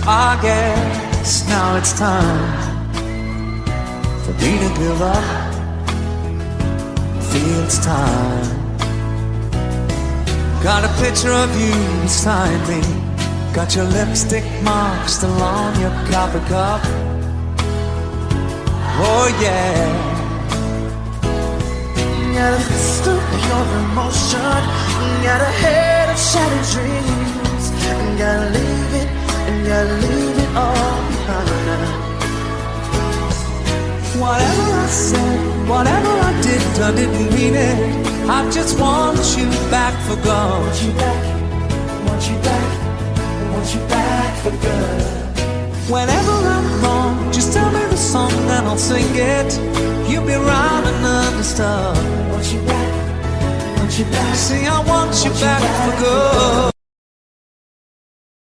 I guess now it's time for me to give up. Feel it's time. Got a picture of you beside me. Got your lipstick mark still on your coffee cup. Oh yeah. Got a fist of pure emotion. Got a head of shattered dreams. And gotta leave it all behind. Whatever I said, whatever I did, I didn't mean it. I just want you back for good. Want you back, want you back, want you back for good. Whenever I'm wrong, just tell me the song and I'll sing it. You'll be right and understood. Want you back, want you back. See, I want you back for good.